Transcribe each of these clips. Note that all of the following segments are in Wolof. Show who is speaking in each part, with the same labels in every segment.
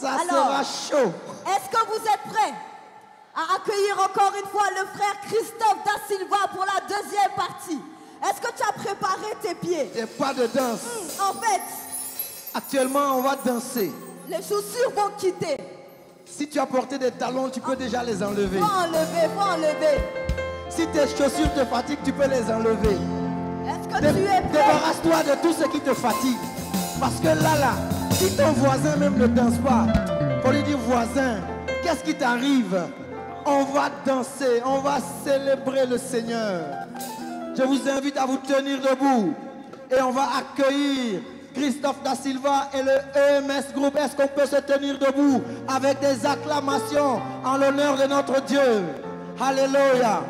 Speaker 1: Ça sera chaud.
Speaker 2: Est-ce que vous êtes prêts à accueillir encore une fois le frère Christophe Da Silva pour la deuxième partie? Est-ce que tu as préparé tes pieds?
Speaker 1: Il n'y a pas de danse.
Speaker 2: En fait,
Speaker 1: actuellement, on va danser.
Speaker 2: Les chaussures vont quitter.
Speaker 1: Si tu as porté des talons, tu peux déjà les enlever.
Speaker 2: Faut enlever.
Speaker 1: Si tes chaussures te fatiguent, tu peux les enlever.
Speaker 2: Est-ce que tu es prêt?
Speaker 1: Débarrasse-toi de tout ce qui te fatigue. Parce que là, si ton voisin même ne danse pas, faut lui dire voisin, qu'est-ce qui t'arrive? On va danser, on va célébrer le Seigneur. Je vous invite à vous tenir debout et on va accueillir Christophe Da Silva et le EMS Group. Est-ce qu'on peut se tenir debout avec des acclamations en l'honneur de notre Dieu? Alléluia.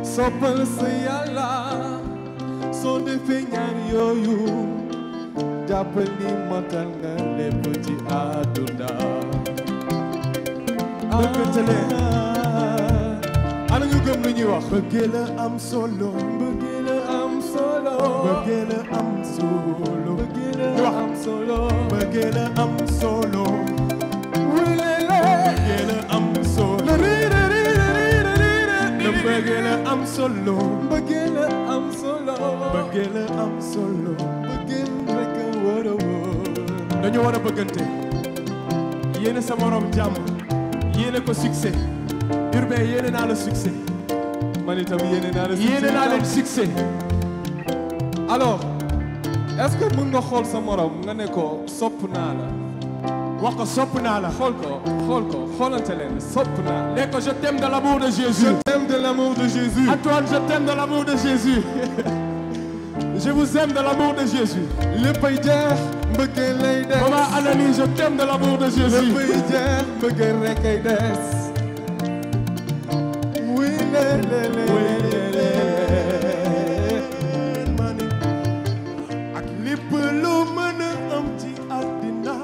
Speaker 3: Soppal sa yàlla soo defee ñaar yooyu jàppal ni matal nga lépp ci àdduna bëggantale ana ñu gëm lu ñuy wax bëggee la am solo bëggee la am solo bëggee la am solo bëggee la am solo bëggee la am solo bëggee la am solo bëggee la am solo bëggee la am solo bëggee la am solo bëggee rek war a wóor dañu war a bëggante yéene sa morom jàmm yéene ko succès Urbain yéene naa la succès man itam yéene naa la succès yéene naa leen succès alors est-ce que mën nga xool sa morom nga ne ko sopp naa la wax ko sopp naa la xool ko xoolante leen sopp naa ne ko je t'aime de l'amour de Jésus. Je t'aime de l'amour de Jésus. Antoine, je t'aime de l'amour de Jésus. Je vous aime de l'amour de Jésus. léppay jeex mbëggeel lay des. Maman Anani, je t'aime de l'amour de Jésus. léppay jeex mbëggeel rek ay des. oui lé mani ak lépp loo mën a am ci àddina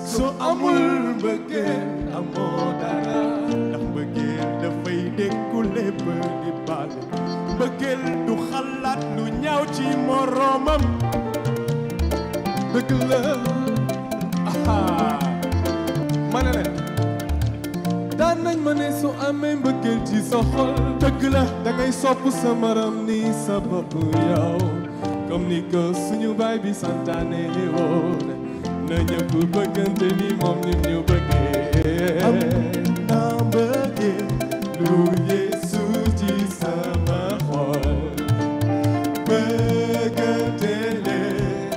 Speaker 3: soo amul mbëggeel amoo dara ndax mbëggeel dafay dékku lépp di baal mbëggeel du xalaat lu ñaaw ci moroomam dëgg la ma ne leen daan nañ ma ma ne soo amee mbëggeel ci sa xol dëgg la dangay sopp sa morom ni sa bopp yow comme ni ko suñu baay bi santaane woon na ñëpp bëggante ni moom ni ñu bëggee am naa mbëggeel lu Yeesu ci sama xol bëggante leen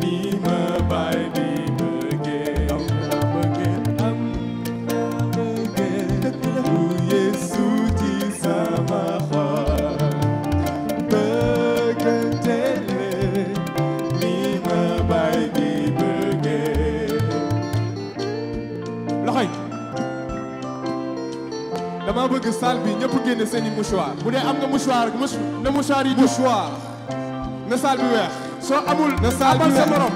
Speaker 3: ni ma baay bi bëggee am naa mbëggeel lu Yeesu ci sama xol bëggante leen ni ma baay bi bëggee loxoy dama bëgg salle bi ñëpp génne seeni mouchoir bu dee am nga mouchoir na mouchoir yi mouchoir na salle bi weex soo amul na salle bi sa morom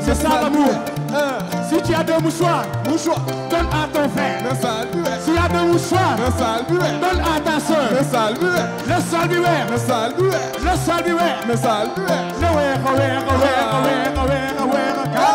Speaker 3: c'est ça l'amour si tu as deux mouchoirs donne à ton frère na salle bi weex si tu as deux mouchoirs na salle bi weex donne à ta sœur na salle bi weex na salle bi weex na salle bi weex na salle bi weex na salle bi weex na weex a weex a weex a weex a weex a weex a ka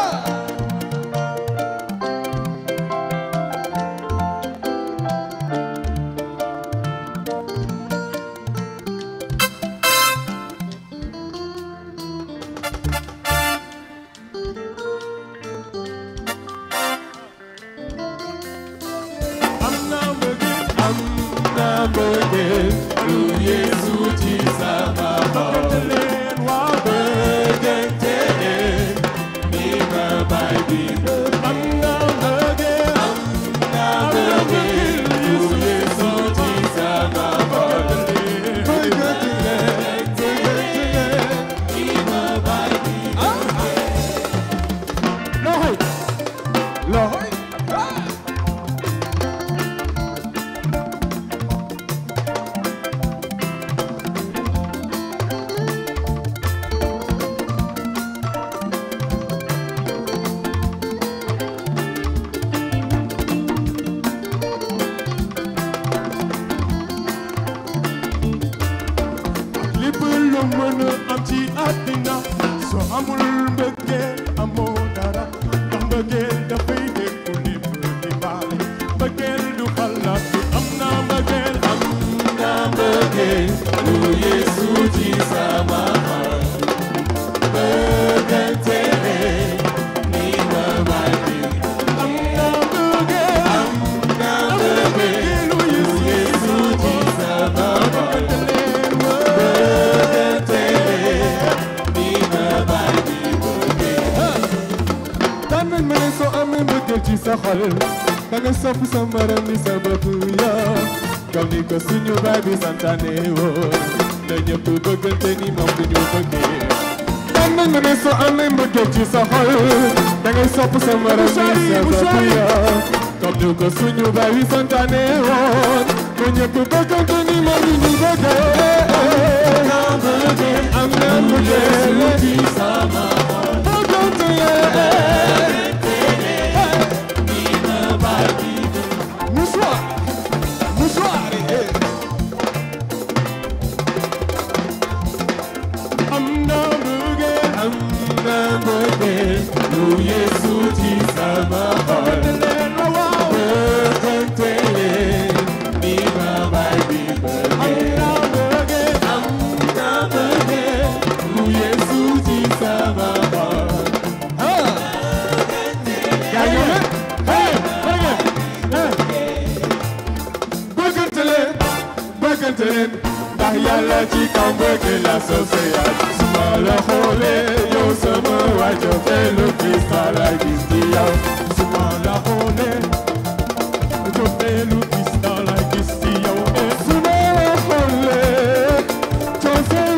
Speaker 3: danga sopp sa morom ni sa bopp yow comme ni ko suñu baay bi santaane woon na ñëpp bëggante ni moom du ñu bëggee dam nañ ma ne soo amee mbëggeel ci sa xol dangay sopp sa morom ni sa bopp yow comme ni ko suñu baay bi santaane woon na ñëpp bëggante ni moom du ñu bëggee am na mbëggeel ci sama xol bëggante lu Yeesu ci sama xol bëggante leen ni ma baay bi bëggee am na bëggee lu Yeesu ci sama xol bëggante leen ndax Yàlla ci kaw mbëggeel la soseyal su ma la xoolee yow sama waajur lu cristal la gis ci yow su ma la xoolee lu cristal la gis ci yow su ma la xoolee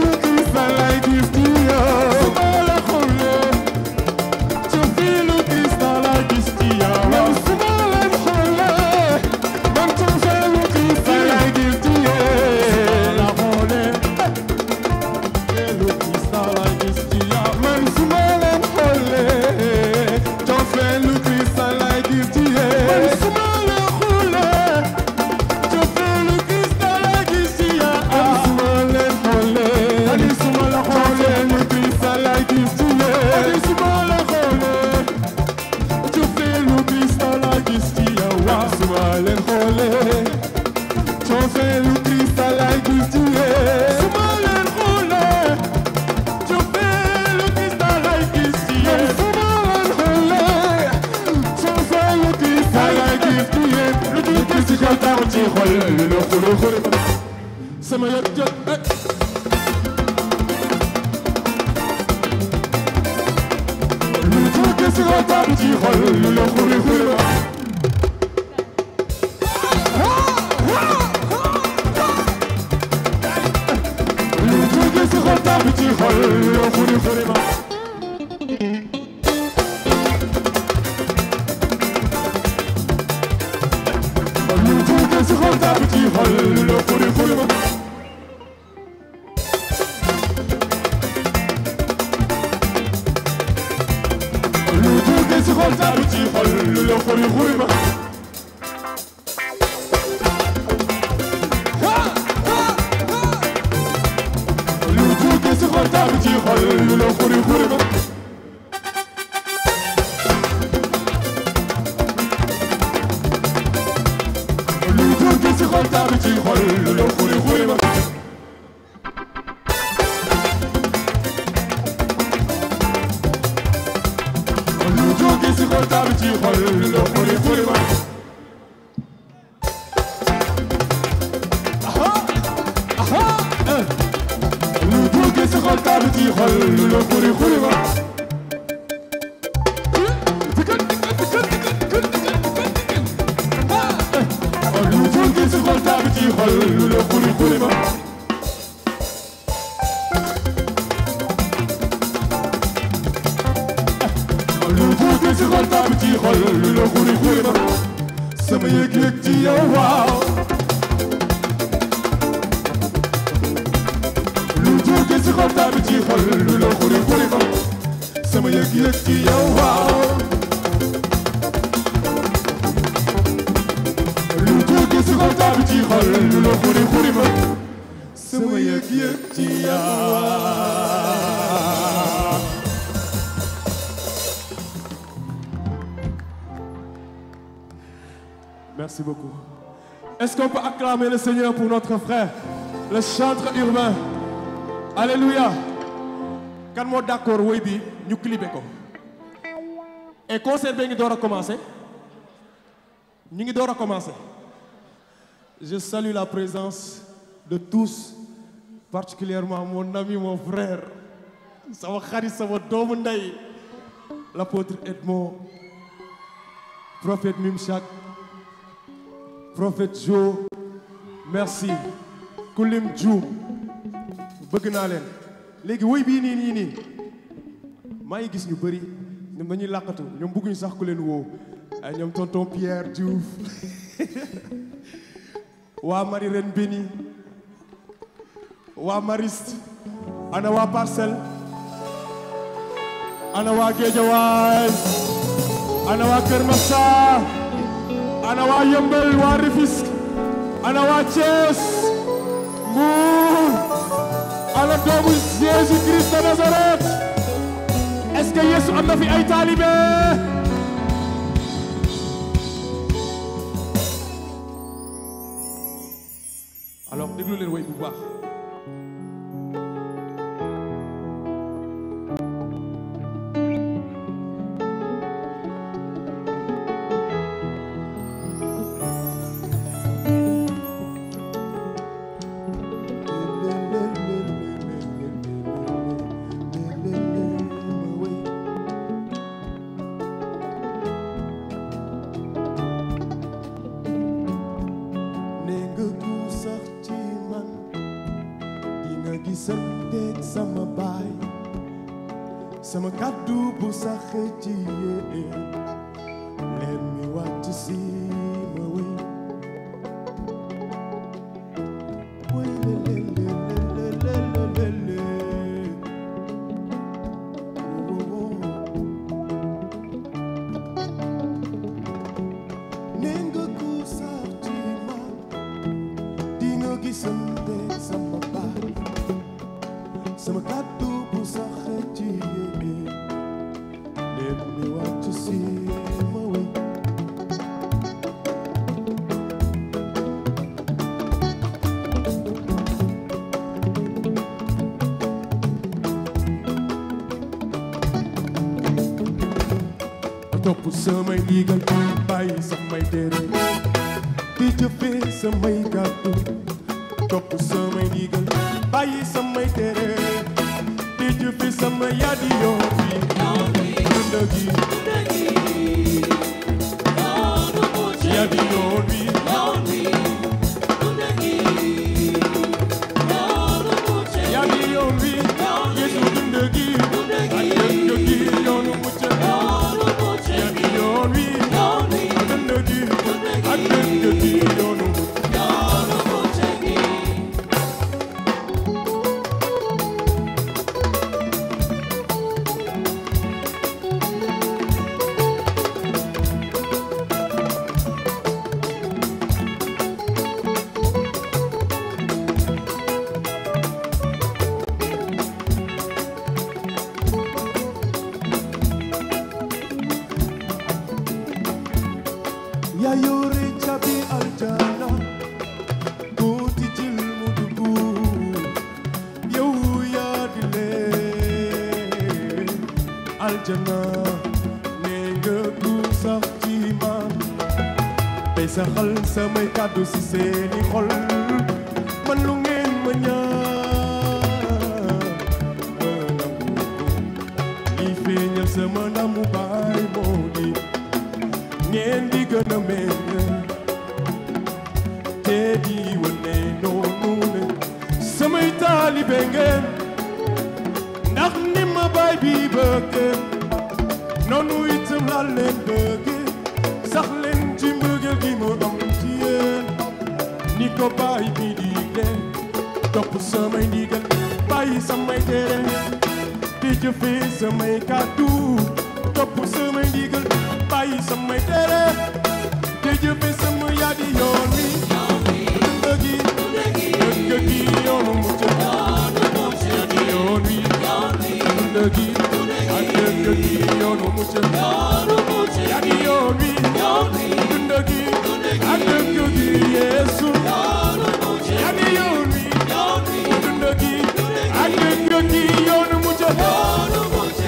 Speaker 3: lu cristal la gis ci yow su ma la xoolee lu cristal la gis ci yow su ma la xoolee lu cristal la gis ci yow si kaw taamu ci xol lu la xulu xulu sama yëg jot lu jóge si kaw taamu ci xol lu la xulu xulu lu jóge si kaw taamu ci xol lu la xulu xulu si xol taamu ci xol lu xuri xuri ma lu jóge si xol taamu ci xol lu xuri xuri ma lu jóge si xol taamu ci xol lu xuri xuri ma si xol taamu ci xol lu xuri xuri ma lu jóge si xol taamu ci xol lu xuri xuri ma lu jóge si xol taamu ci xol lu xuri xuri ma si xol taamu ci xol lu la xuri xuri ma lu jóge si xol taamu ci xol lu la xuri xuri ma sama yëg-yëg ci yow waaw lu jóge si xol taamu ci xol lu la xuri xuri ma sama yëg-yëg ci yow waaw si xol taamu ci xol lu la xuri xuri ma sama yëg-yëg ci yaa merci beaucoup. Est-ce qu'on peut acclamer le Seigneur pour notre frère le chantre urbain alléluia kan moo d'accord woy bi ñu clipé ko et concert bi ngi door a commencer ñu ngi door a commencer. Je salue la présence de tous, particulièrement mon ami, mon frère, sama xarit sama doomu ndey, l'apôtre Edmond, prophète Mimchak, prophète Joe, merci, Koulim Djoum, bëgg naa leen. Léegi woy bii nii maa ngi gis ñu bëri ñoom dañuy làqatu ñoom bëgguñu sax ku leen woo ay ñoom tonton Pierre Diouf waa Marie Reine Béni waa Mariste ana waa Parcelles ana waa Guédiawaye ana waa Kër Massar ana waa Yeumbeul waa Rufisque ana waa Thiès Mbour ana doomu Jésus Christ de Nazareth est-ce que Yesu am na fi ay talibé alors déglu leen woy bu baax sama baay sama kàddu bu saxee ci yéen leen mi wàcc si ma wéy wéy lelelelelelelele nee nga ku sax ci man di nga gisante sama baay sama kàddu bu saxee ci yéen leen mi wàcc si ma wéy topp samay ndigal bàyyi samay tere di jëfe samay kàddu topp samay ndigal bàyyi samay tere di jëfe sama yadi yoon wi dund gi yadi yoon wi yadi yoon wi Yesu dund gi ak dëgg gi yoonu mucc yadi yoon wi dund gi ak dëgg gi yoonu mucc yaa yore caabi aljana boo tijjil mu dugg yow yaa di leen aljana ne nga du sax ci man tey saxal samay kàddu si seeni xol man lu ngeen ma ñaan ma nangu ko li feeñal sama namu baay moo di ngeen di gën a mel te di wane noonu ne samay taalibe ngeen ndax ni ma baay bi bëgg noonu itam laa leen bëgg sax leen ci mbëggeel gi mu am ci yéen ni ko baay bi digle topp samay ndigal bàyyi samay tere di jëfe samay kàddu topp samay ndigal bàyyi samay tere te jëfe sama yadi yoon wi dund gi yoonu mucc yadi yoon wi dund gi ak dëgg gi yoonu mucc yadi yoon wi dund gi ak dëgg gi Yeesu yadi yoon wi dund gi ak dëgg gi yoonu mucc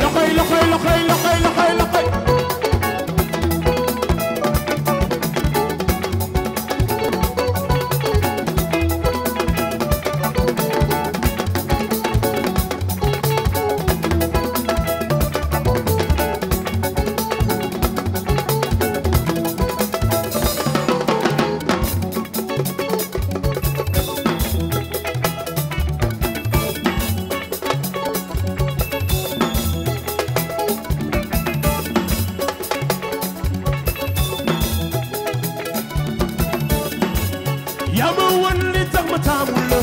Speaker 3: loxoy loxoy loxoy loxoy loxoy loxoy yaa ma wan li tax ma taamu la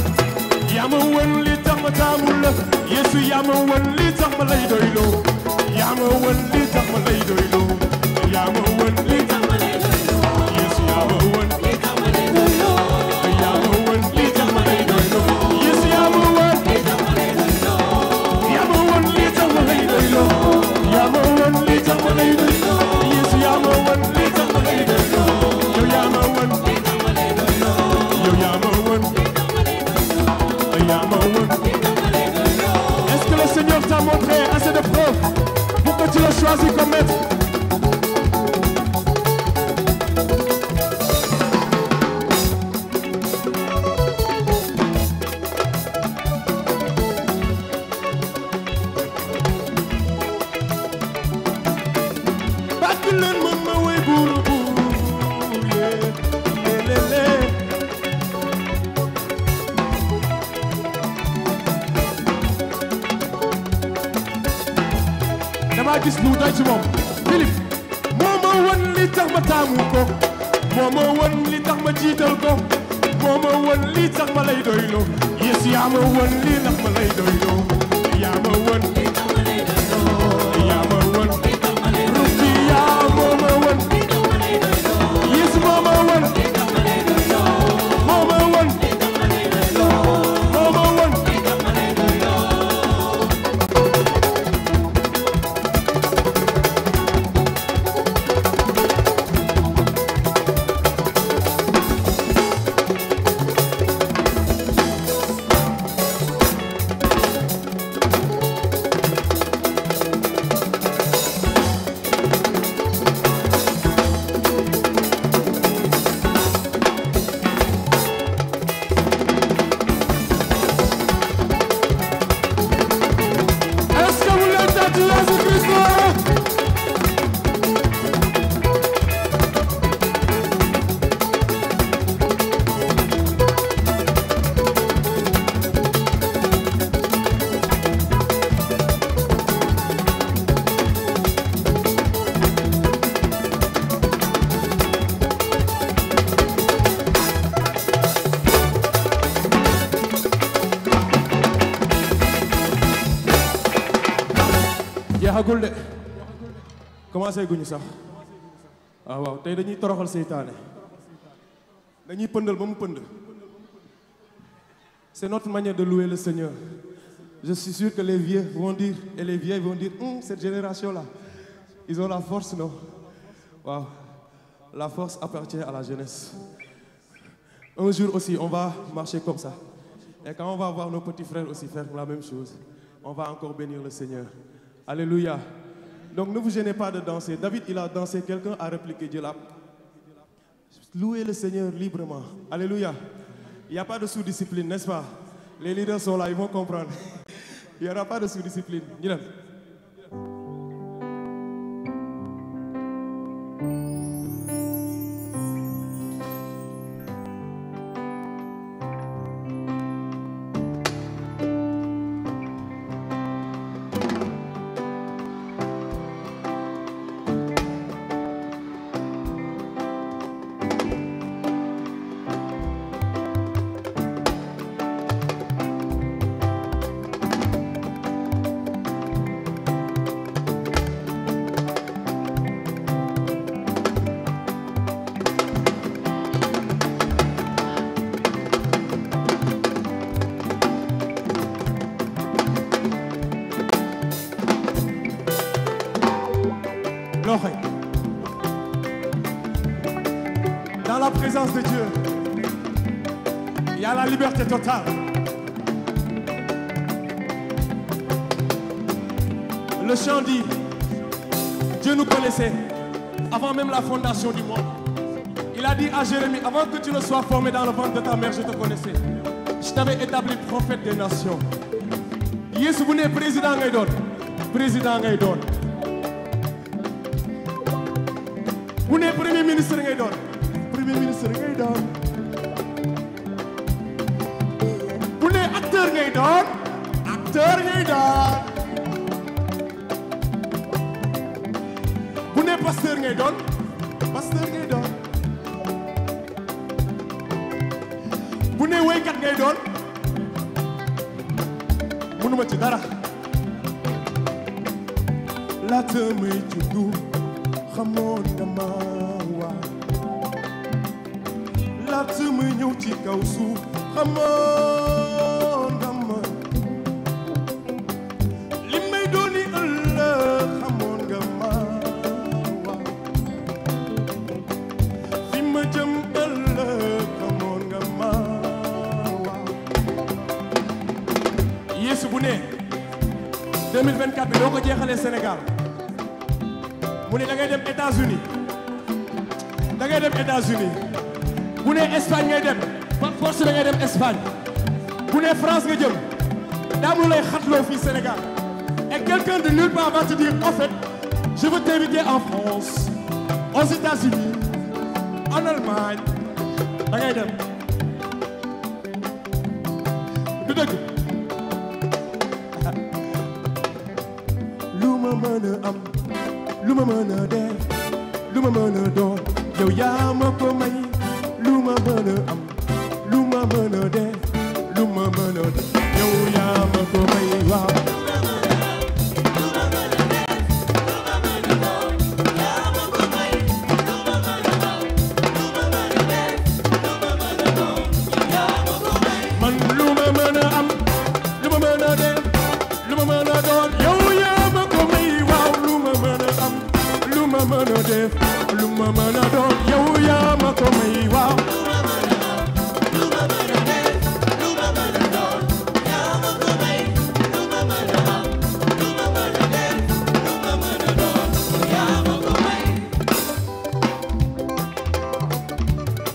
Speaker 3: yaa ma wan li tax ma taamu la Yeesu yaa ma wan li tax ma lay doyloo yaa ma wan li tax ma lay doyloo yaa ma wan li tax ma lay doyloo Yeesu yaa ma wan li tax ma lay doyloo yaa ma wan li tax ma lay doyloo Yeesu yaa ma wan li tax ma lay doyloo yaa ma wan li tax ma lay doyloo yaa ma wan li tax ma lay doyloo Yeesu yaa ma wan li tax ma lay doyloo yow yaa ma wan est-ce que le Seigneur t'a montré assez de preuves pour que tu le choisis comme maître? dama gis lu doy ci moom Philippe moo ma wan li tax ma taamu ko moo ma wan li tax ma jiital ko moo ma wan li tax ma lay doyloo Yeesu yaa ma wan li tax ma lay doyloo yaa ma wan li tax ma lay doyloo yaa ma wan li tax ma lay doyloo Rufi yaa moo ma wan li tax ma lay doyloo Yeesu moo ma wan li tax ma lay doyloo moo ma wan li tax ma lay doyloo moo ma wan li tax ma lay doyloo waxagul de commencé guñu sax waaw tey dañuy toroxal seytaane dañuy pëndal ba mu pënd. C'est notre manière de louer le Seigneur. Je suis sûr que les vieux vont dire et les vieilles vont dire cette génération-là ils ont la force, non? Waaw la force appartient à la jeunesse. Un jour aussi on va marcher comme ça et quand on va voir nos petits frères aussi faire la même chose, on va encore bénir le Seigneur. Alléluia. Donc ne vous gênez pas de danser. David il a dansé, quelqu'un a répliqué, Dieu là. Louez le Seigneur librement. Alléluia. Il n'y a pas de sous-discipline, n'est-ce pas? Les leaders sont là, ils vont comprendre. Il n'y aura pas de sous-discipline. Dans la présence de Dieu, il y a la liberté totale. Le chant dit, Dieu nous connaissait avant même la fondation du monde. Il a dit à Jérémie, avant que tu ne sois formé dans le ventre de ta mère, je te connaissais. Je t'avais établi prophète des nations. Yesu bu ne président ngay doon, président ngay doon. Bu ne premier ministre ngay doon, premier ministre ngay doon. Bu ne acteur ngay doon, acteur ngay doon. Bu ne pasteur ngay doon, pasteur ngay doon. Bu ne waykat ngay doon, mënuma ci dara. Laata may juddu xamoon nga ma waa, laata may ñëw ci kaw suuf xamoon nga ma, li may dooni ëllëg xamoon nga ma waa, fi ma jëm ëllëg xamoon nga ma waa. Yeesu bu ne 2024 bi doo ko jeexalee Sénégal, mu ne da ngay dem États-Unis, da ngay dem États-Unis. Bu ne Espagne ngay dem, par force da ngay dem Espagne. Bu ne France nga jëm, daa mu lay xatloo fii Sénégal. Et quelqu'un de nulle part va te dire, en fait, je veux t'inviter en France, aux États-Unis, en Allemagne. Da ngay dem. Du dëgg. Lu ma mën a am, lu ma mën a def, lu ma mën a doon, yow yaa ma ko may. Lu ma mën a am, lu ma mën a def, lu ma mën a def, yow yaa ma ko may waaw. Man lu ma mën a am, lu ma mën a def, lu ma mën a doon, yow yaa ma ko may waaw. Lu ma mën a am, lu ma mën a def, lu ma mën a doon, yow yaa ma ko may waaw.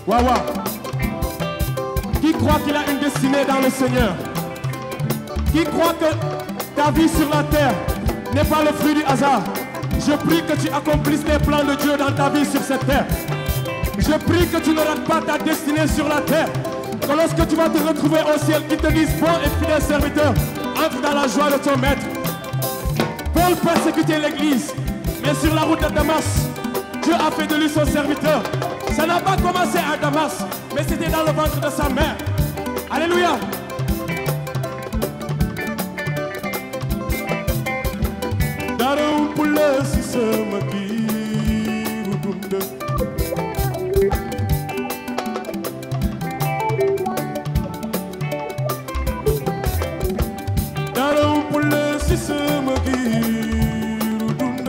Speaker 3: Waouh. Qui croit qu'il a une destinée dans le Seigneur? Qui croit que ta vie sur la terre n'est pas le fruit du hasard? Je prie que tu accomplisses les plans de Dieu dans ta vie sur cette terre. Je prie que tu ne rates pas ta destinée sur la terre. Que lorsque tu vas te retrouver au ciel, qu'ils te disent bon et fidèle serviteur, entre dans la joie de ton maître. Paul persécutait l'église, mais sur la route de Damas, Dieu a fait de lui son serviteur. Ça n'a pas commencé à Damas, mais c'était dans le ventre de sa mère. Alléluia. Darum la si sama giiru dund dara ump la si sama giiru dund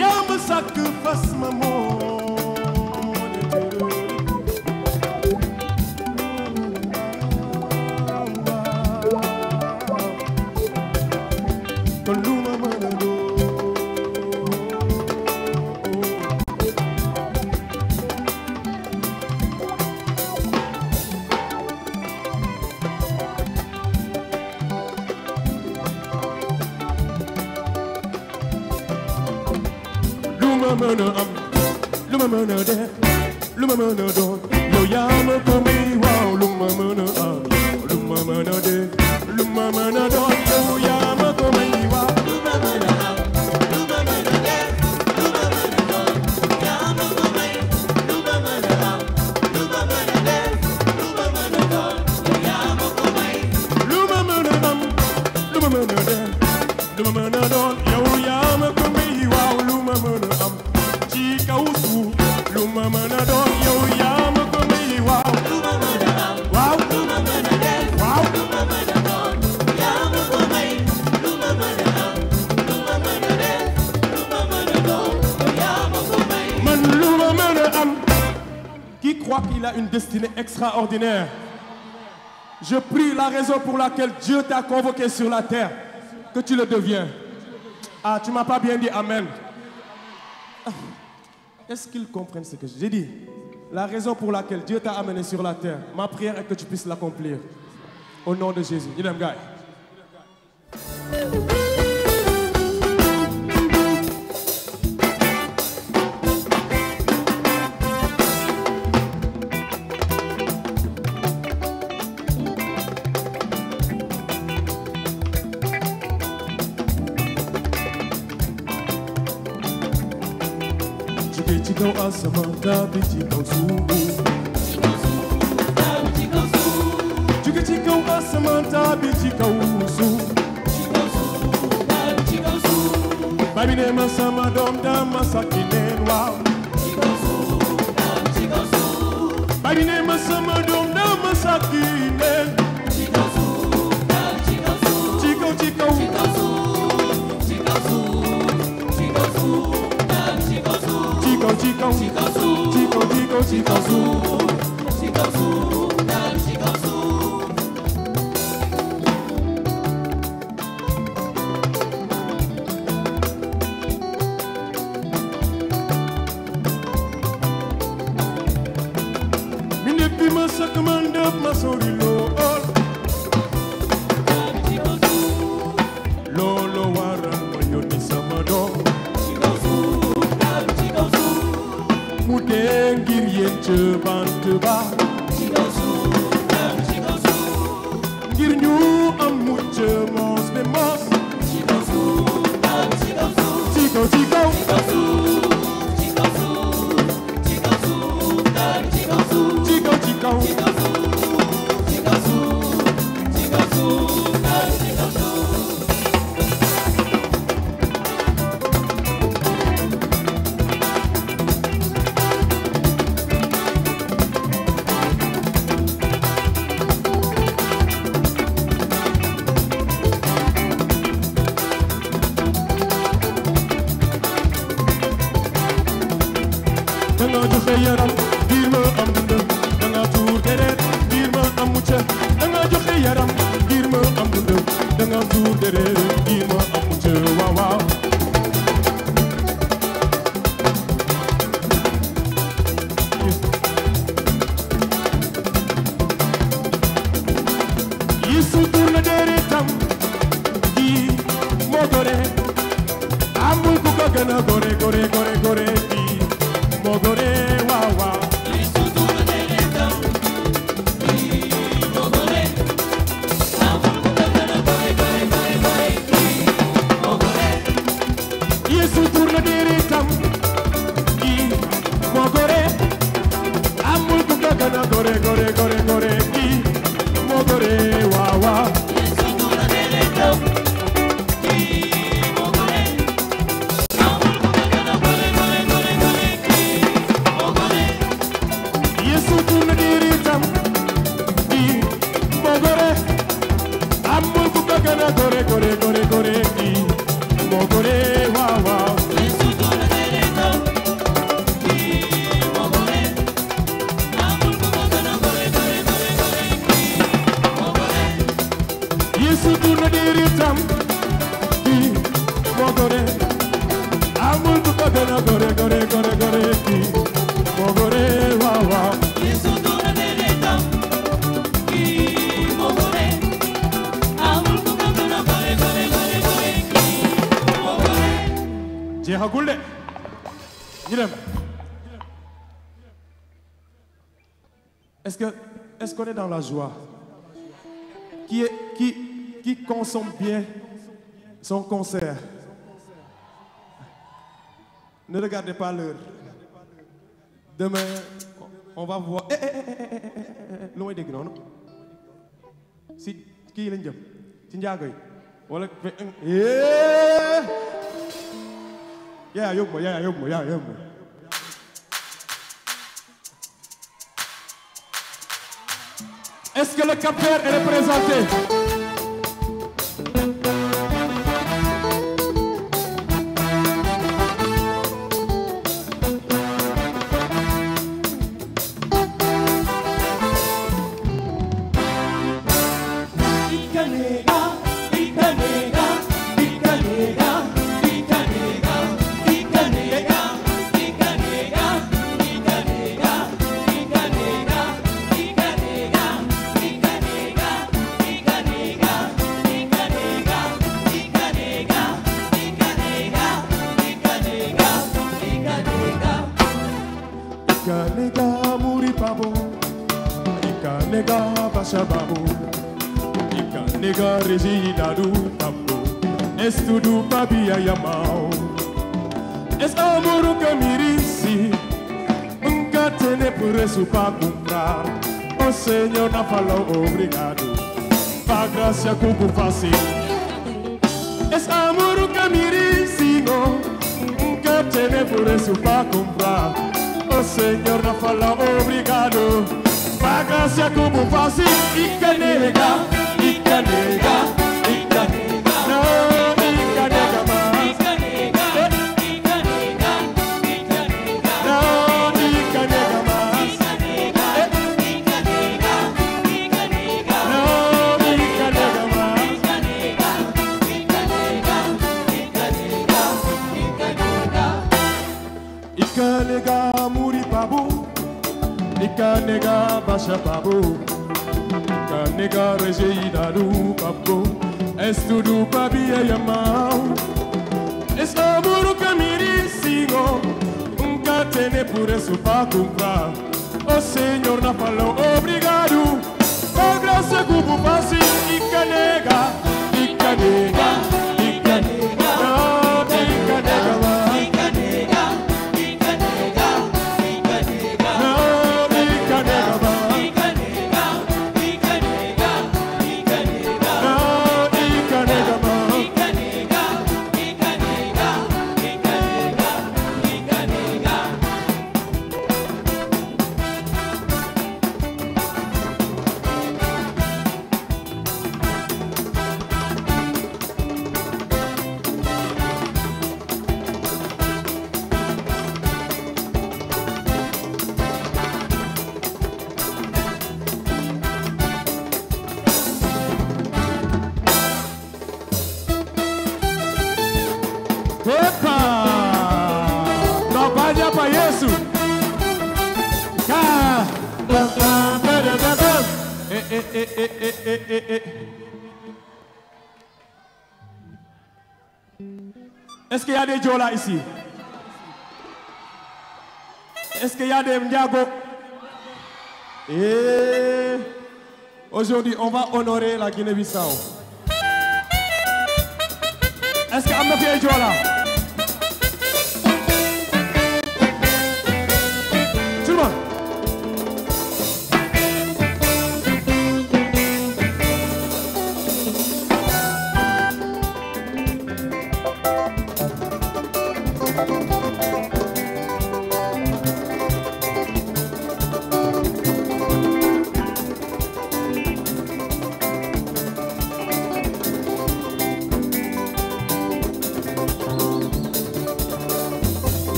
Speaker 3: yaa ma sàkk fas ma lu ma mën a def lu ma mën a doon yow yaa ma ko may waaw lu ma mën a am lu ma mën a def lu ma mën a doon yow yaa ma ko may waaw lu ma mën a am lu ma mën a def lu ma mën a doon yaa ma ko may lu ma mën a am lu ma mën a def lu ma mën a doon yow yaa ma ko may lu ma mën a am lu ma mën a def lu ma mën a doon yow yaa ma ko may waaw lu ma mën a am ci kaw suuf lu ma mën a doon yow yaa ma ko may waaw lu ma mën a am waaw lu ma mën a def waaw lu ma mën a doon yaa ma ko may lu ma mën a am lu ma mën a def lu ma mën a doon yaa ma ko may man lu ma mën a am. Qui croit qu'il a une destinée extraordinaire? Je prie la raison pour laquelle Dieu t'a convoqué sur la terre, que tu le deviens. Ah, tu m'as pas bien dit amen. Est-ce qu'ils comprennent ce que j'ai dit? La raison pour laquelle Dieu t'a amené sur la terre, ma prière est que tu puisses l'accomplir. Au nom de Jésus. You them guy. Ci kaw asamaan tàbbi ci kaw suuf jóge ci kaw asamaan tàbbi ci kaw suuf baay bi ne ma sama doom dama sakki neen waaw baay bi ne ma sama doom dama sakki neen ci kaw ci kaw mi ne bi ma sakk man def ma sori lool loolo waral ma yónni sama doom mu dee ngir yéen ca bant ba ngir ñu am mucc mos be mos ci kaw ci kaw danga joxe yaram ngir ma am dund danga tuur deret ngir ma am mucc danga joxe yaram ngir ma am dund danga tuur deret ngir ma am mucc waaw waaw Yesu tuur na deretam kii moo gore amul ku ko gën a gore gore gore gore kii moo gore waaw waaw Yesu tuur na deretam kii moo gore amul ku ko gën a gore gore gore gore kii moo gore Yesu tuur na deretam kii moo gore amul ku ko gën a gore gore gore gore kii moo gore waaw waaw Yesu tuur na deretam kii moo gore muritam ki mo gore amul ku ko gën a gore gore gore gore ki mo gore waaw waaw
Speaker 4: Yesu dura muritam ki mo gore amul ku ko gën a gore gore gore gore ki mo gore
Speaker 3: jeexagul de ñu dem est-ce qu'on est dans la joie? Qui consomme bien son concert? Ne regardez pas l'heure. Demain, on va voir. Loin des grands, non? Si qui est l'indien? Si Ndiago, voilà. Yeah, yogmo. Est-ce que le Cap-Vert est représenté? Ikanega muri pabo, ikanega bashababo, ikanega regina du pabo, estudu babia yamao, es amor que mirisi, nunca tiene por eso para comprar, oh Señor na falo obrigado, pa gracia como fácil, es amor que mirisi, nunca tiene por eso para comprar. Oh Senhor, não fala obrigado. Pa graça como fácil. Icanega, icanega, icanega. Não, icanega mais. Icanega, icanega, icanega. Não, icanega mais. Icanega, icanega, icanega. Não, icanega mais. Icanega, icanega, icanega, icanega. Icanega. Ikanega basha babu, ikanega rejeida du babu, estudu babia yamau, es amor que mirisigo, nunca tiene por eso para comprar, oh Señor na falo obrigado, por graça como fácil, ikanega, ikanega, ikanega, no, ikanega mais. Epa! Trabalha para isso! Est-ce qu'il y a des Diola ici? Est-ce qu'il y a des Ndiago? Et aujourd'hui, on va honorer la Guinée-Bissau. Est-ce qu'il y a des Diola? Tout le monde.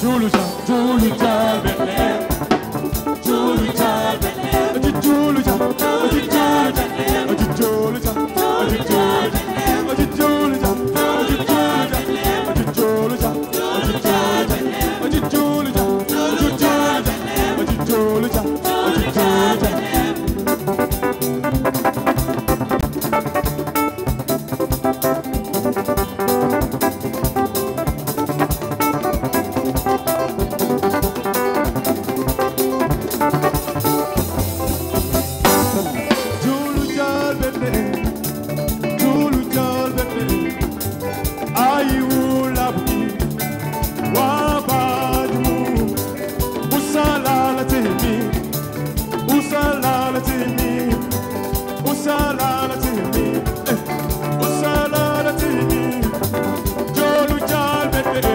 Speaker 3: Juluja, usalala tini usalala tini jolu jal bete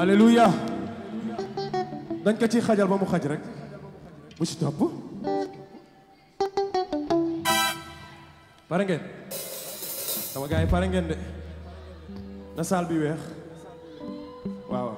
Speaker 3: Alléluia. dañ ko ci xajal ba mu xaj rek bu ci topp pare ngeen sama gars yi pare ngeen de na saal bi weex waaw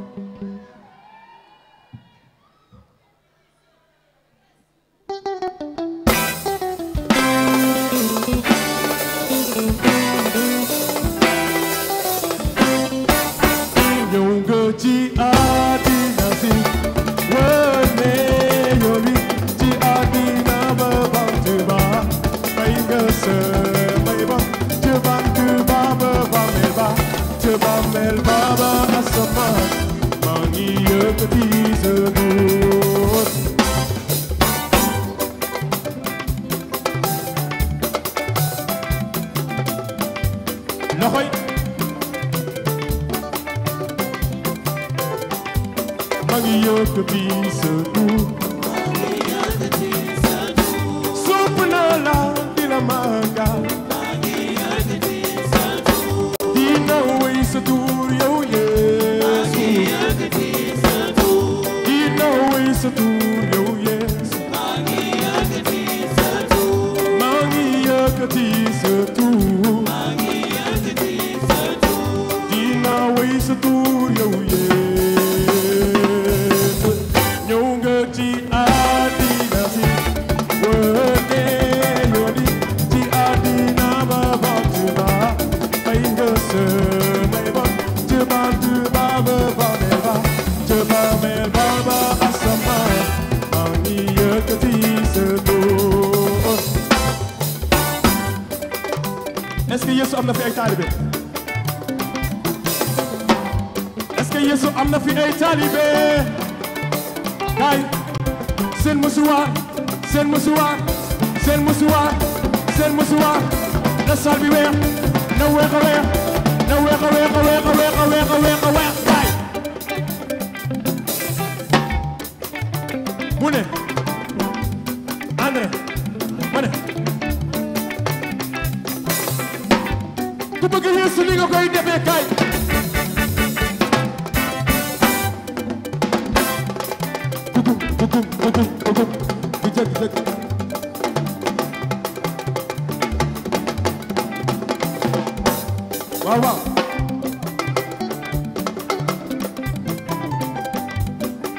Speaker 3: waaw waaw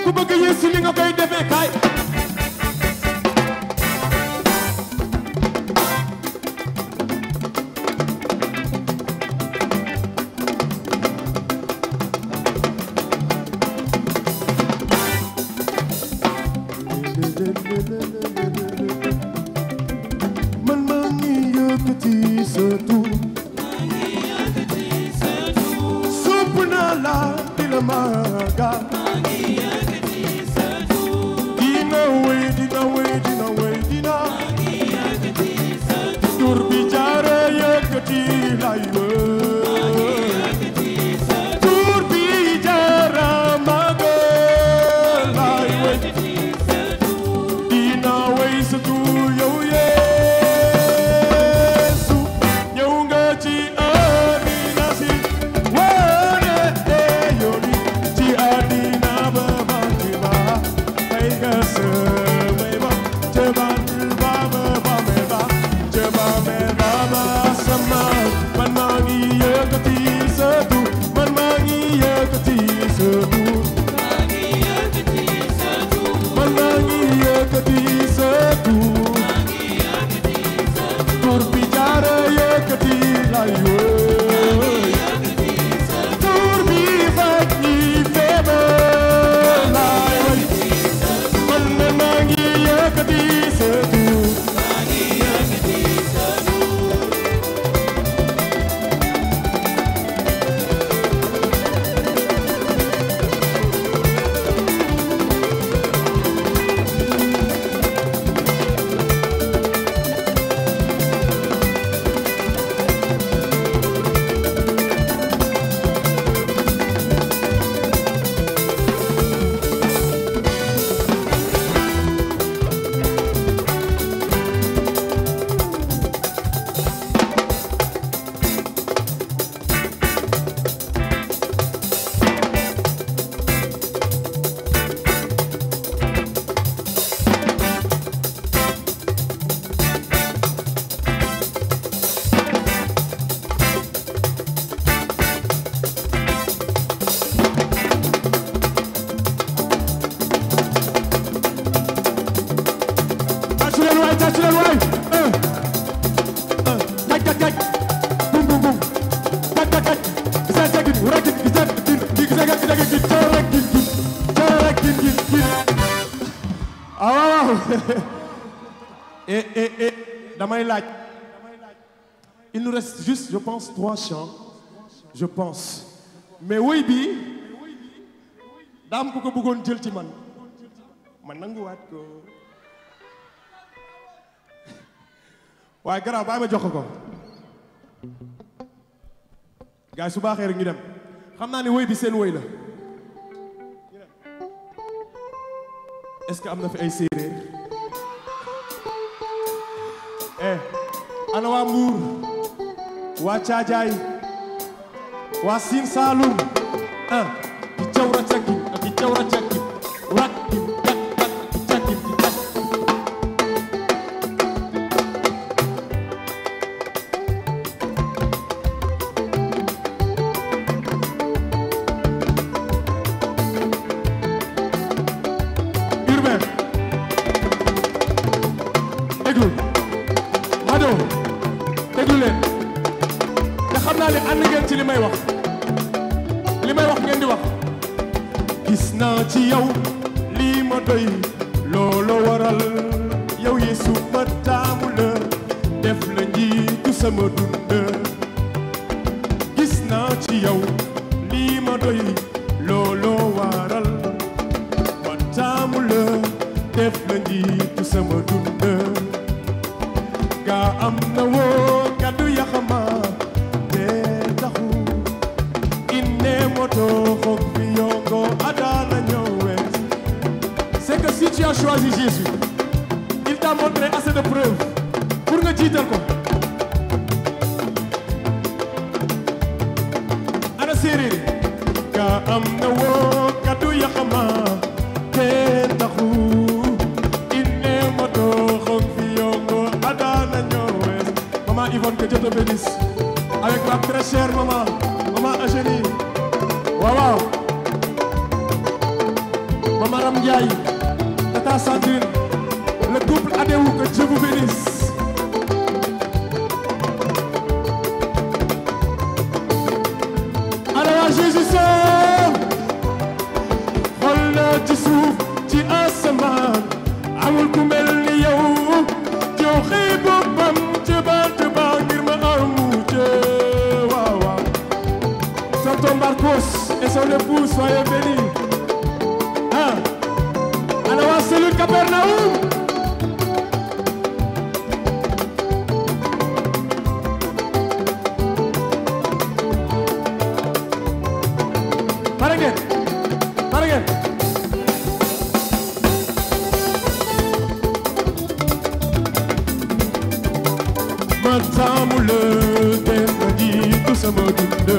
Speaker 3: ku bëgg Yeesu li nga koy defee kaay man maa ngi yëkkati sa tur sopp naa la dina màggal dina wéy dina wéy dina wéy dina tur bi jaare yëkkati lay wéy tur bi jaara màggal lay wéy dina wéy sa tur yow Yeesu ñëw nga ci àddina si wane yooni ci àddina ba banti ba ay nga sëmay ba jëban ba ba ba me ba jëba me ba ba sama man maa ngi yëkkati sa tur man maa ngi yëkkati sa tur man maa ngi yëkkati sa tur tur bi jaara yëkkati lay wéy tur bi faj ñi feebar lay wéy man maa ngi yëkkati sa tur tàccu leen waay kaj kaj kaj bum bum bum kaj kaj kaj gisa segin wurakin gisa gin gisa gin gin carakin gin carakin gin gin waaw damay laaj il nous reste juste je pense 3 chants je pense mais woy bi daam ku ko bëggoon jël ci man nanguwaat ko waaye garaaw bàyyi ma jox ko gars yi su baaxee rek ñu dem xam naa ne woy bi seen woy la est-ce que am na fi ay séeréer ana waa Mbuur waa Caajaay waa Siin Saalum di cawra cakki ak di cawra cakki rak di tak tak di cakki di tak urbain déglu Mado déglu leen te xam naa ne ànd ngeen ci li may wax ngeen di wax gis naa ci yow lii ma doy looloo waral yow Yeesu ma taamu la def la njiitu sama dund gis naa ci yow lii ma doy looloo waral ma taamu la def la njiitu sama dund gaa am na woo kaddu yaxama te taxu inne moto xog fi yongo adana ñëwet c'est que si tu as choisi Jésus il t'a montré assez de preuves pour nga jiital ko ana séeréer gaa am na woo kaddu yaxama te taxu inne moto xog fi yongo adana ñëwet Maman Yvonne, que Dieu te bénisse. avec ma très chère maman Eugénie. Waaw maman Ram Ndiaye, tata Sandrine, le couple Adéou, que Dieu vous bénisse. Alors Jésus sort, xool ci suuf ci asamaan, amul ku mel ni yow, joxe boppam ca ba ngir ma amu ca. Waaw waaw. Tonton Marcos et son épouse, soyez bénis. Alors waa cellule Capernaum. Pare ngeen. Ma taamu la dem ma jiitu sama dund.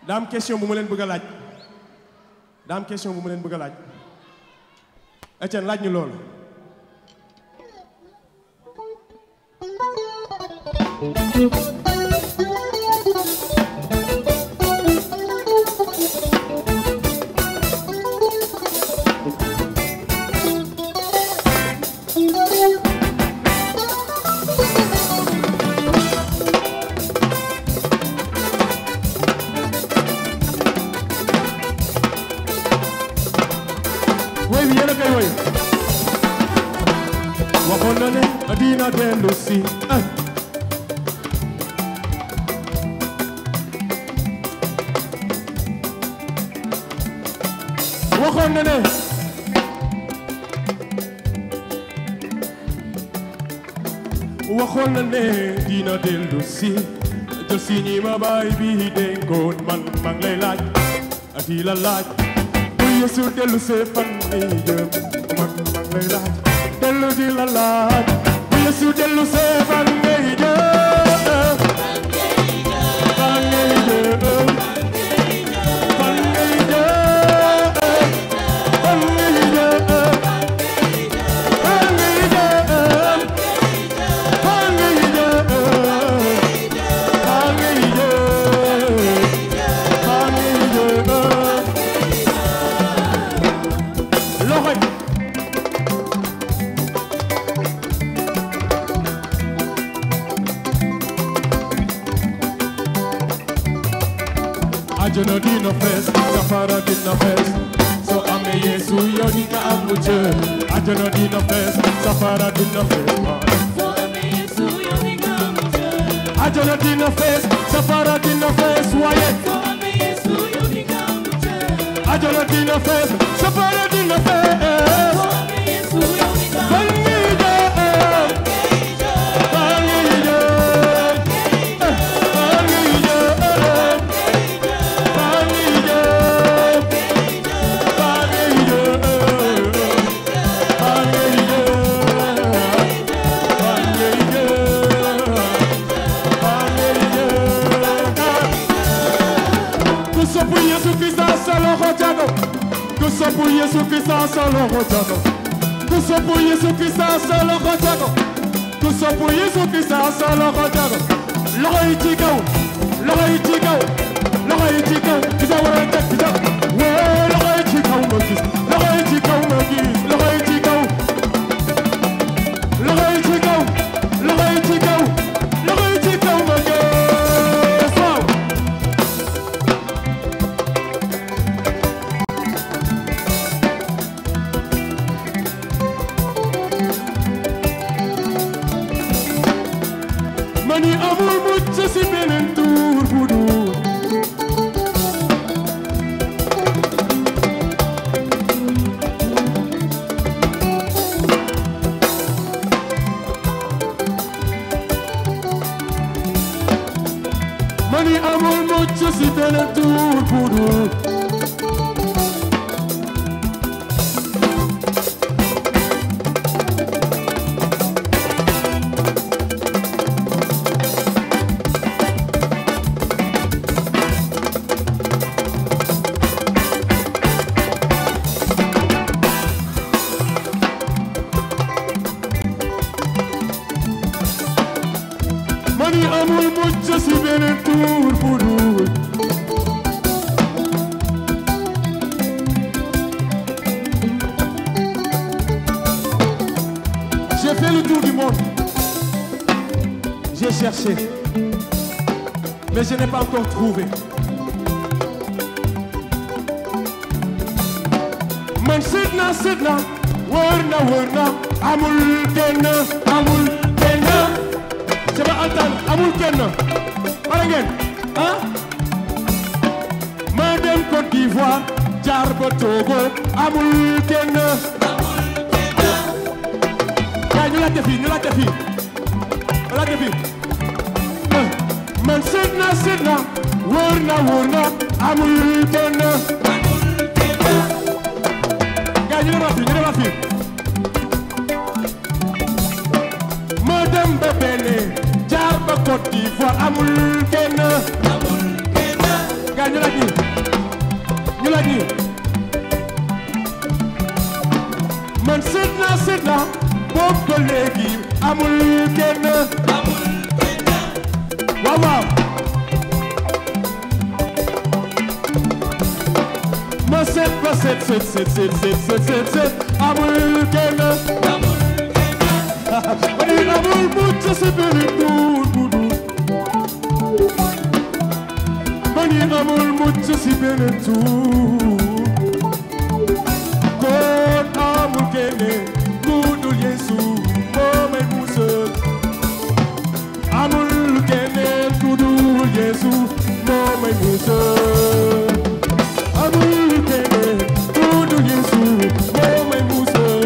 Speaker 3: daa am question bu ma leen bëgg a laaj daa am question bu ma leen bëgg a laaj Etienne laaj ñu loolu. Waxoon na ne dina dellu si waxoon na ne waxoon na ne dina dellu si jël si ñi ma baay bi dénkoon man maa ngi lay laaj di la laaj bu Yeesu dellu see fan lay jëm man lay laaj dellu di la laaj bu Yesu dellu see fan ngay jëm fan ngay jëm fan ngay jëm fan ngay jëm fan ngay jëm fan ngay jëm fan ngay jëm loxo ajana dina fees safara dina fees soo amee Yeesu yow di nga am mucc ajana dina fees safara dina fees ajana dina fees safara dina fees waaye ajana dina fees safara dina fees fan ngay jëm fan ngay jëm fan ngay jëm fan ngay jëm fan ngay jëm fan ngay jëm ku sopp Yesu Krista sa loxo ca kaw ku sopp Yesu Krista sa loxo ca kaw ku sopp Yesu Krista sa loxo ca kaw ku sopp Yesu Krista sa loxo ca kaw loxo yi ci kaw loxo yi ci kaw loxo yi ci kaw gisa war a teg gisa woo loxo yi ci kaw ma gis loxo yi ci kaw ma gis loxo yi ci kaw loxo yi ci kaw loxo yi ci kaw loxo yi ci kaw ma gis waaw mani amul mucc ci beneen tuur bu dul mani amul mucc ci beneen tuur bu dul mani amul mucc ci beneen tuur bu dul j'ai fait le tour du monde j'ai cherché mais je n'ai pas encore trouvé man seet naa wër na amul kenn je vais entendre amul kenn pare ngeen ah ma dem Côte d'Ivoire jaar ba Togo amul kenn yaa ñu laajte fii man seet naa wër na amul kenn yaa ñu demaat fii ma dem ba Benin jaar ba Côte d'Ivoire amul kenn gaa ñu laaj ñi man seet naa boobu ba léegi amul kenn waaw ma seet ba seet amul kenn mani amul mucc ci beneen tuur bu dul mani amul mucc ci beneen tuur kon amul keneen ku dul Yesu moo may musal amul keneen ku dul Yesu moo may musal amul keneen ku dul Yesu moo may musal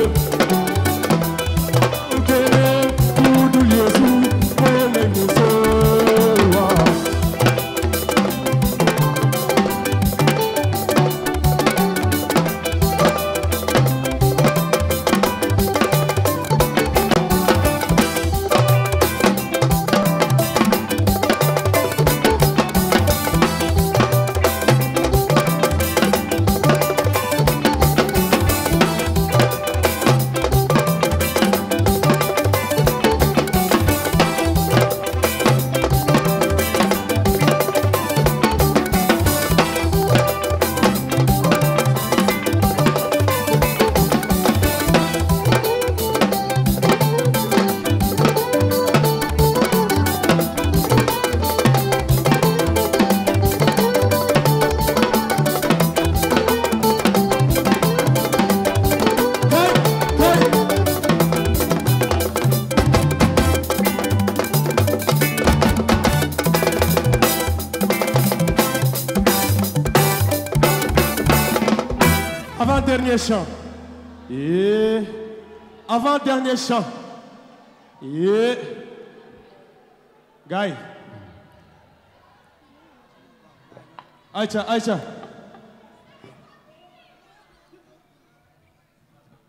Speaker 3: Avant-dernier chant. Et avant-dernier chant. Et Guy. Aïcha, Aïcha.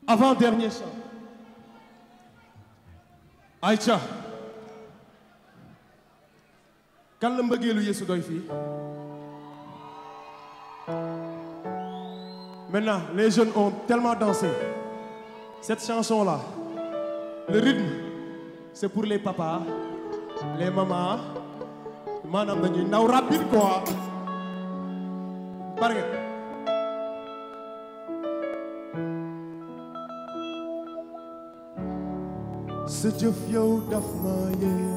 Speaker 3: Avant-dernier chant. Aïcha. Kan la mbëggeelu Yeesu doy fii. Maintenant, les jeunes ont tellement dansé. Cette chanson-là, le rythme, c'est pour les papas, les mamans. Maanaam dañuy ndaw rapide quoi. Pare nga. Sa jëf yow daf ma yee.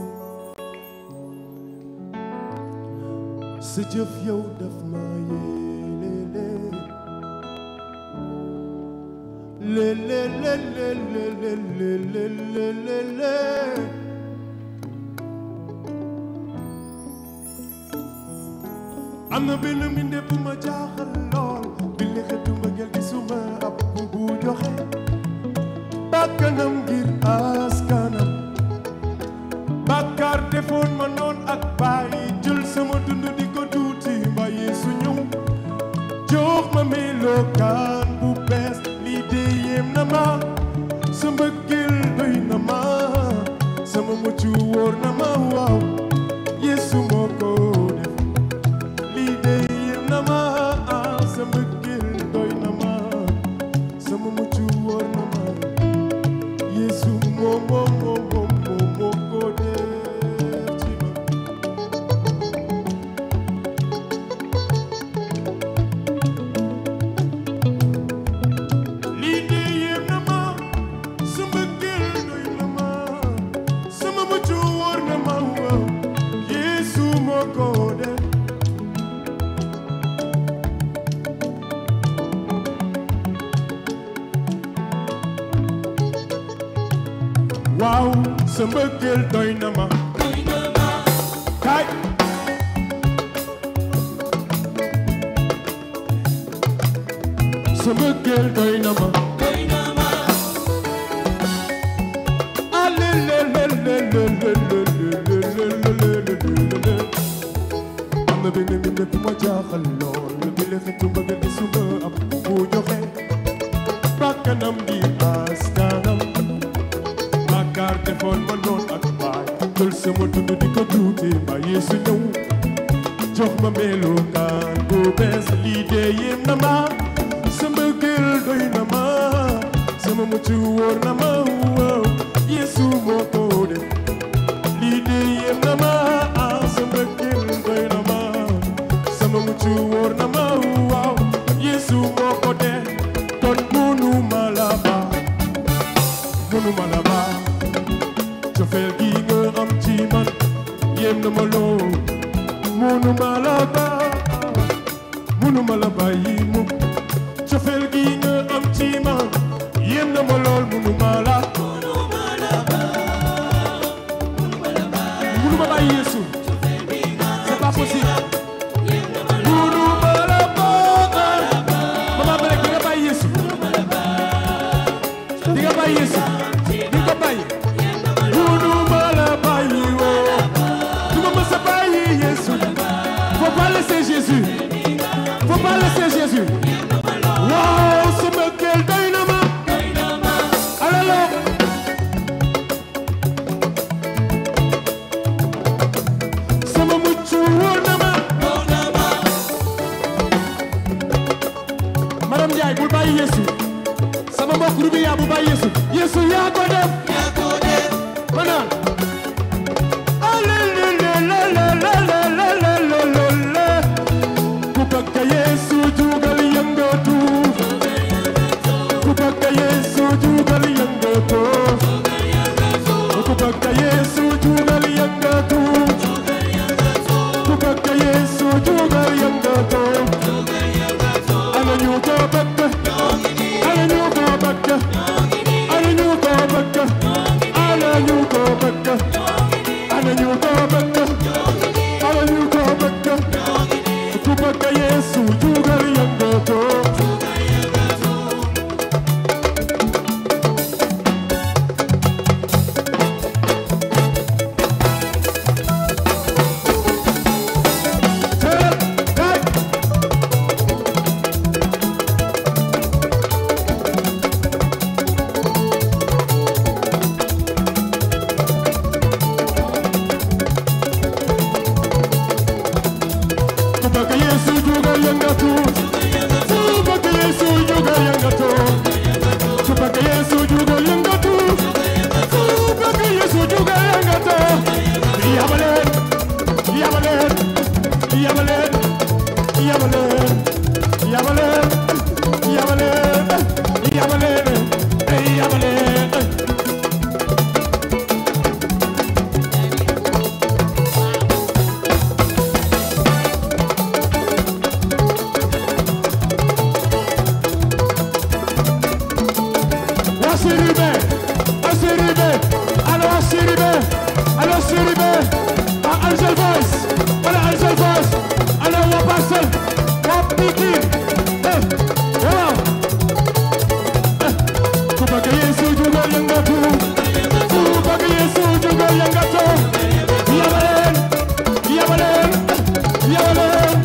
Speaker 3: Sa jëf yow daf ma yee. Le le le le le le le le le le le. Am na benn mbindeef bu ma jaaxal lool bi li xetu mbëggeel gi suma ab bu joxe bakkanam ngir askanam bàkkaar defoon ma noon ak bàyyi jël sama dund di ko tuuti mbaa Yeesu ñëw jox ma melokaan bu bees lii de yéem na ma sa mbëggeel doy na ma sama mucc wóor na ma waaw Yeesu moo ko def lii de yéem na ma sa mbëggeel doy na ma sama mucc wóor na ma Yeesu moo ko def ci ma lii de yéem na ma sa mbëggeel doy na ma sama mucc wóor na ma waaw Yeesu moo ko def waaw sa mbëggeel doy na ma kaay sa mbëggeel doy na ma am na benn mbindeef bu ma jaaxal lool bi la xetu mbëggeel gi suma ab bu joxe bakkanam di askanam bàkkaar defoon ma noon ak baay jël sama dund di ko tuuti ba Yeesu ñëw jox ma melokaan bu bees lii de yéem na ma sa mbëggeel doy na ma sama mucc wóor na ma waaw Yeesu moo ko def lii de yéem na ma sa mbëggeel doy na ma sama mucc wóor na ma waaw Yeesu moo ko def kon munu ma la ba cofeel gi nga am ci man yéem na ma lool munu ma la bàyyi mukk cofeel gi nga am ci man yéem na ma lool munu ma bàyyi Yeesu c'est pas possible munu ma la bàyyi mama ba rek di nga bàyyi Yeesu di nga bàyyi Yeesu di nga ko bàyyi munu ma la bàyyi woo du ma mës a bàyyi Yeesu faut pas laisser Jésus faut pas laisser Jésus waaw sa mbëggeel doy na ma alalo sama mucc wóor na ma madame Ndiaye bul bàyyi Yeesu sama mbokk Rubi yaa bu bàyyi Yeesu Yeesu yaa ko def maanaam ku bëgg Yeesu jugal yëngatu ku bëgg Yeesu jugal yëngatu ku bëgg Yeesu jugal yëngatu ku bëgg Yeesu jugal yëngatu ana ñu ko bëgg ana ñu ko bëgg ana ñu ko bëgg ana ñu ko bëgg ana ñu ko bëgg ana ñu ko bëgg ku bëgg Yeesu jugal yëngatu Siribé, allo Siribé, Angel Voice, Angel Voice, allo waa Parcelles, waa Pikine, waaw. Ku bëgg Yeesu jugal yëngatu, ku bëgg Yeesu jugal yëngatu, yabaleen, yabaleen, yabaleen,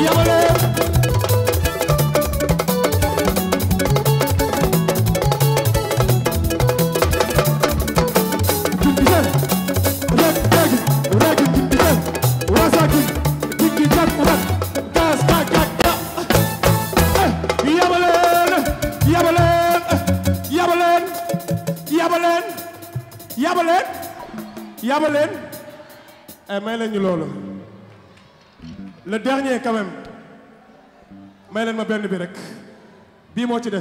Speaker 3: yabaleen. Yabaleen may leen ñu loolu le dernier quand même may leen ma benn bi rek bii moo ci des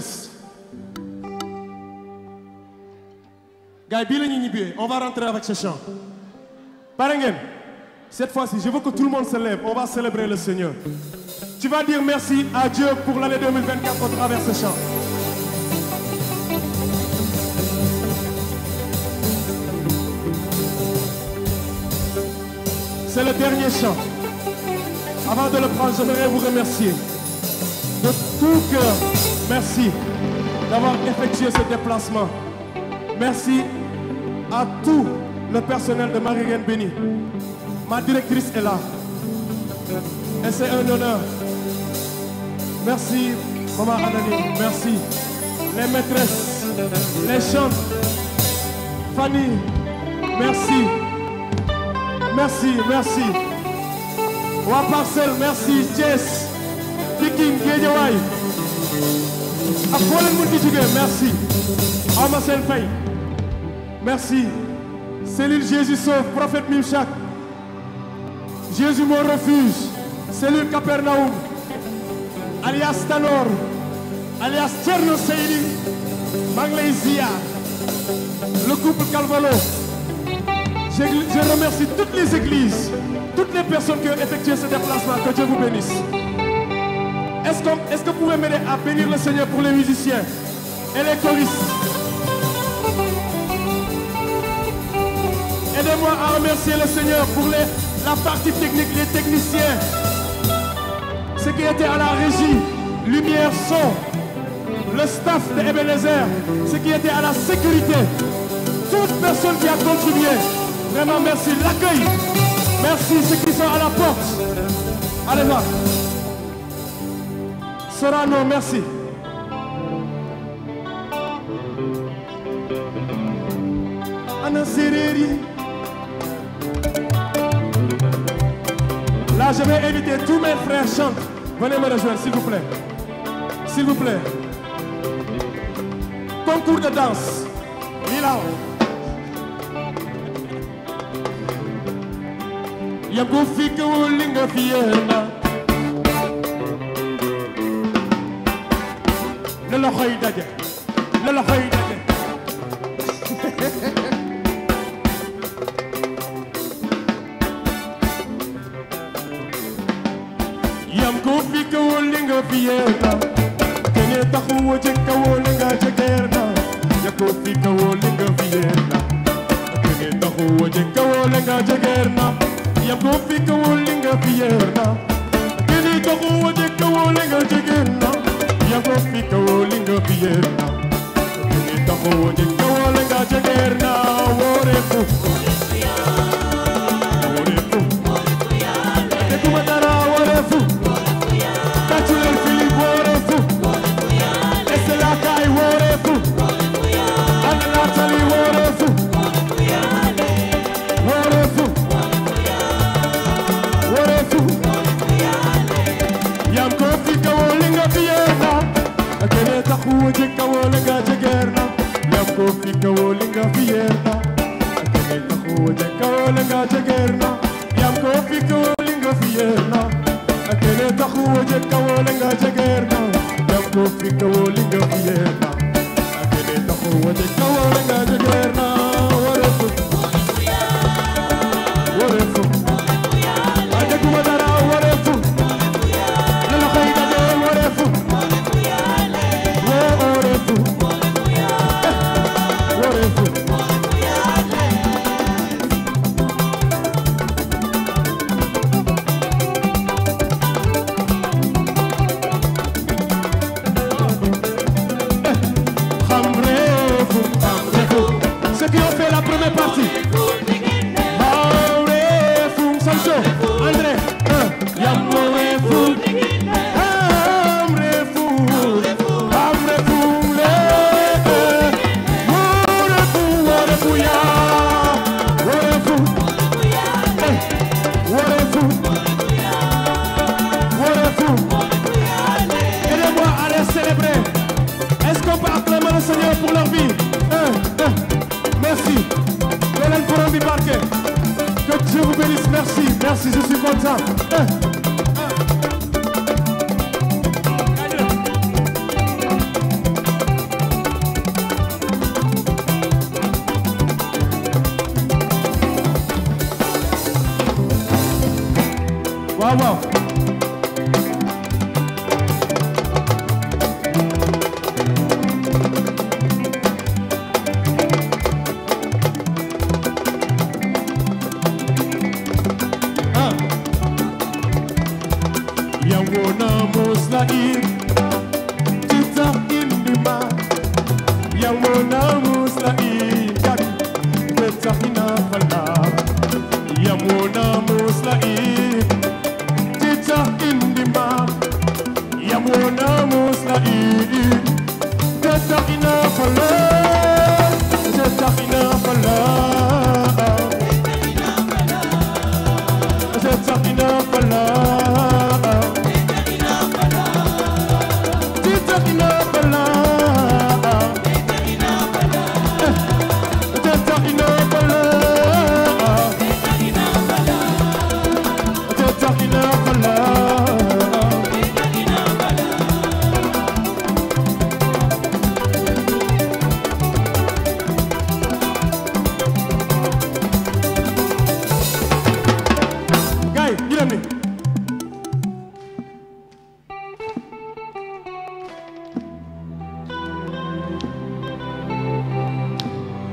Speaker 3: gars yi bii la ñuy ñibbee on va rentrer avec ce chant pare ngeen cette fois-ci je veux que tout le monde se lève on va célébrer le Seigneur tu vas dire merci à Dieu pour l'année 2024 au travers ce chant. C'est le dernier chant. Avant de le prendre, j'aimerais vous remercier de tout cœur. Merci d'avoir effectué ce déplacement. Merci à tout le personnel de Marie-Reine Bénie. Ma directrice est là. Et c'est un honneur. Merci, Maman Anani. Merci. Les maîtresses, les chantes. Fanny, merci. Merci, merci. Waa Parcelles, merci. Thiès, Pikine, Guédiawaye. ak foo leen mën di jógee, merci. Ama seen fay. Merci. Cellule Jésus sauve, prophète Mimchak. Jésus mon refuge. Cellule Capernaum. Alias Tanor. Alias Thierno Seydi. maa ngi lay ziar. Le couple Calvalo. Je remercie toutes les églises, toutes les personnes qui ont effectué ce déplacement. Que Dieu vous bénisse. Est-ce que vous pouvez m'aider à bénir le Seigneur pour les musiciens et les choristes? Aidez-moi à remercier le Seigneur pour la partie technique, les techniciens, ceux qui étaient à la régie, lumière, son, le staff de Ebenezer, ceux qui étaient à la sécurité, toute personne qui a contribué. Vraiment merci, l'accueil. Merci ceux qui sont à la porte. Allez voir. Sorano, merci. Anna Sereri. Là, je vais inviter tous mes frères chantent. Venez me rejoindre, s'il vous plaît. S'il vous plaît. Concours de danse. Lila. Yago fika wolinga fiena la loxoy daje yam ko fika wolinga fiena kene taxu woje ka wolinga jegerna yako fika wolinga fiena kene taxu woje ka wolinga jegerna Yako fika wolinga fierna Kini taku wajeka wolinga jegena Yako fika wolinga fierna Kini taku wajeka wolinga jegena Worefu Worefu Ate kumatara worefu Kachulel Philip worefu Esela Kai worefu Anna Natalie worefu Worefu Yam ko fika wolinga fierna Akene taku wajeka wolinga jegerna Yam ko fika wolinga fierna Akene taku wajeka wolinga jegerna Yam ko fika wolinga fierna Akene taku wajeka wolinga jegerna Yam ko fika wolinga fierna Akene taku wajeka wolinga jegerna Worefu Worefu Ate kumadara worefu Nala khaida de worefu Worefu Seigneur pour leur vie. Merci. Hélène pour bi barke. Que Dieu vous bénisse. Merci. Merci, je suis content. Wow, wow. Yawona muslaim, tita indima. Yawona muslaim, tita inafala. Yawona muslaim, tita indima. Yawona muslaim, tita inafala. Tita inafala. Tita inafala.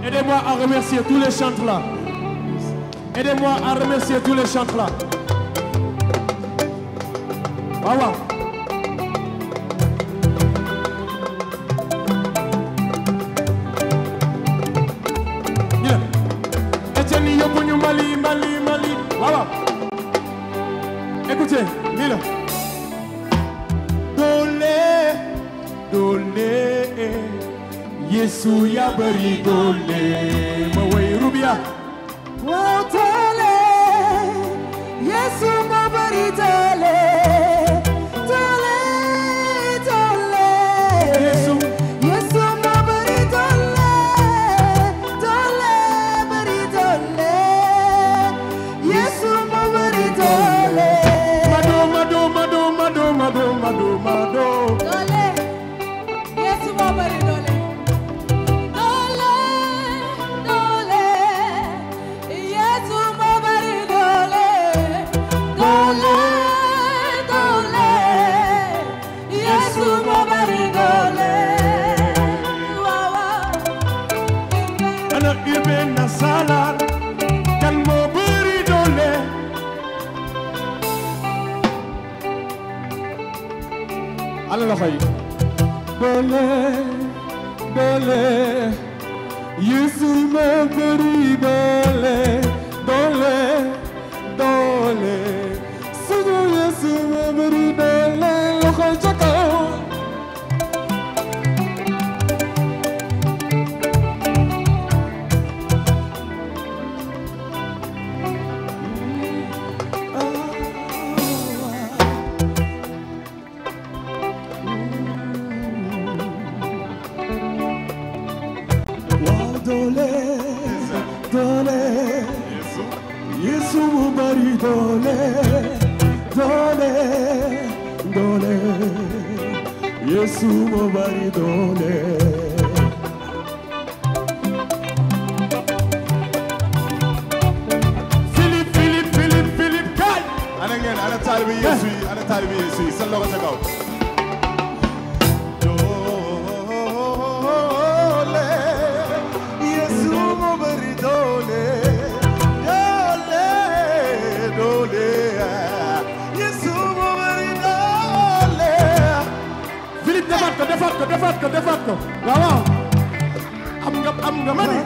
Speaker 3: Aidez-moi à remercier tous les chantres là. Aidez-moi à remercier tous les chantres là. Waouh. Etienne Yobonyo Mali. Waouh. Écoutez, Lila. Dole. Yesu ya bari dole. Mawai Rubia.
Speaker 2: Wow, dole. Yesu ma bari dole. Dole. Yesu ma bari dole. Dole bari dole. Yesu ma bari dole.
Speaker 3: Mado.
Speaker 2: Dole. Yesu ma bari dole.
Speaker 3: Allez la fay. Dole. Yesu ma bari dole. Sugu Yesu ma bari dole. Loxo ca kaw. Dole. Yesu ma bari dole. Yesu ma bari dole. Philippe kay.
Speaker 5: Ana ngeen ana taalibe Yesu yi ana taalibe Yesu yi seen loxo ca kaw. Yesu ma bari dole. Yesu ma bari dole.
Speaker 3: Philippe defaat ko. Waaw. Am nga mani.